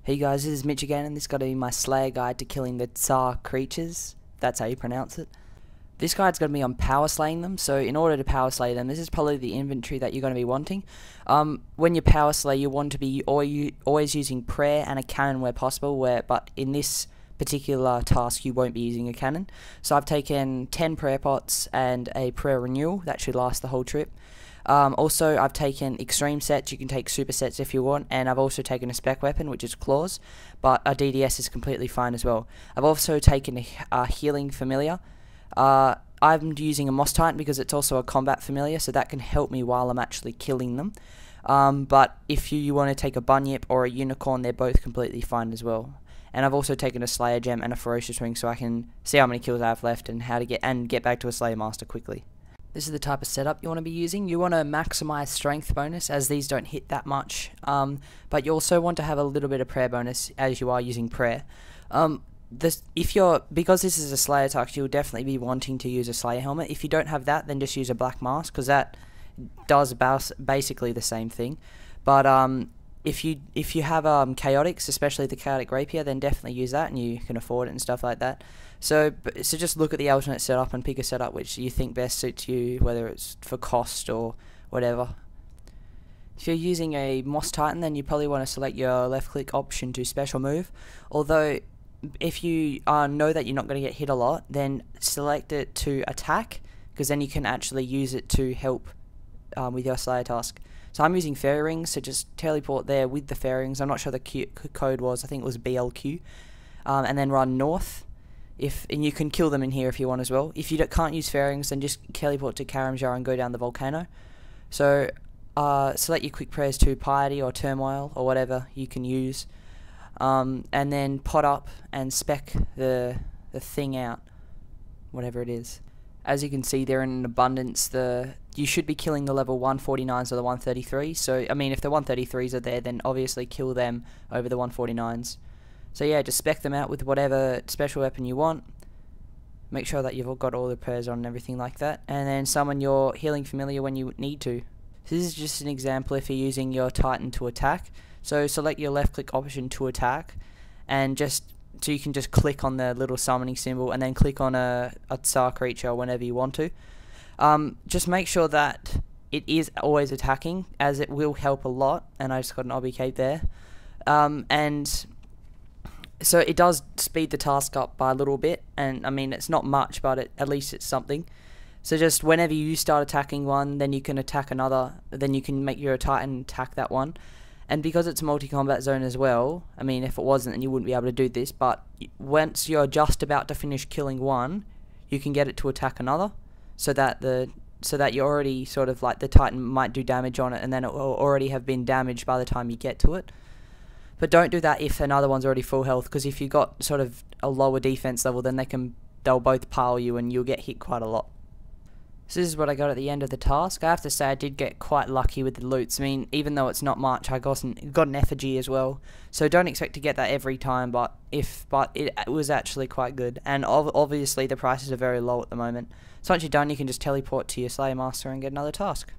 Hey guys, this is Mitch again, and this is going to be my Slayer guide to killing the Tzhaar creatures. That's how you pronounce it. This guide's going to be on power slaying them, so in order to power slay them, this is probably the inventory that you're going to be wanting. When you power slay, you want to be always using prayer and a cannon where possible, but in this particular task you won't be using a cannon. So I've taken 10 prayer pots and a prayer renewal. That should last the whole trip. Also, I've taken extreme sets. You can take super sets if you want, and I've also taken a spec weapon, which is claws, but a DDS is completely fine as well. I've also taken a healing familiar. I'm using a moss titan because it's also a combat familiar, so that can help me while I'm actually killing them. But if you want to take a bunyip or a unicorn, they're both completely fine as well. And I've also taken a Slayer gem and a ferocious ring, so I can see how many kills I have left and how to get back to a Slayer master quickly. This is the type of setup you want to be using. You want to maximize strength bonus, as these don't hit that much, but you also want to have a little bit of prayer bonus as you are using prayer. Because this is a Slayer task, you'll definitely be wanting to use a Slayer helmet. If you don't have that, then just use a black mask, because that does basically the same thing. But if you have chaotics, especially the chaotic rapier, then definitely use that, and you can afford it and stuff like that. So just look at the alternate setup and pick a setup which you think best suits you, whether it's for cost or whatever. If you're using a Moss Titan, then you probably want to select your left click option to special move. Although if you know that you're not going to get hit a lot, then select it to attack, because then you can actually use it to help with your Slayer task. So I'm using fairy rings, so just teleport there with the fairy rings. I'm not sure the code was, I think it was BLQ, and then run north. And you can kill them in here if you want as well. If you can't use fairy rings, then just teleport to Tzhaar and go down the volcano. So select your quick prayers to piety or turmoil or whatever you can use, and then pot up and spec the thing out, whatever it is. As you can see, they're in abundance. You should be killing the level 149s or the 133s. So I mean, if the 133s are there, then obviously kill them over the 149s. So yeah, just spec them out with whatever special weapon you want. Make sure that you've got all the prayers on and everything like that, and then summon your healing familiar when you need to. So this is just an example if you're using your Titan to attack. So select your left click option to attack, and so you can just click on the little summoning symbol and then click on a Tzhaar creature whenever you want to. Just make sure that it is always attacking, as it will help a lot. And I just got an obby cape there. And so it does speed the task up by a little bit, and I mean, it's not much, but at least it's something. So just whenever you start attacking one, then you can attack another, then you can make your Titan attack that one. And because it's a multi-combat zone as well, I mean, if it wasn't, then you wouldn't be able to do this, but once you're just about to finish killing one, you can get it to attack another, so that you're already sort of like the Titan might do damage on it, and then it will already have been damaged by the time you get to it. But don't do that if another one's already full health, because if you got sort of a lower defense level, then they'll both pile you and you'll get hit quite a lot. So this is what I got at the end of the task. I have to say I did get quite lucky with the loots. I mean, even though it's not much, I got an effigy as well. So don't expect to get that every time, but it was actually quite good. And obviously the prices are very low at the moment. So once you're done, you can just teleport to your Slayer Master and get another task.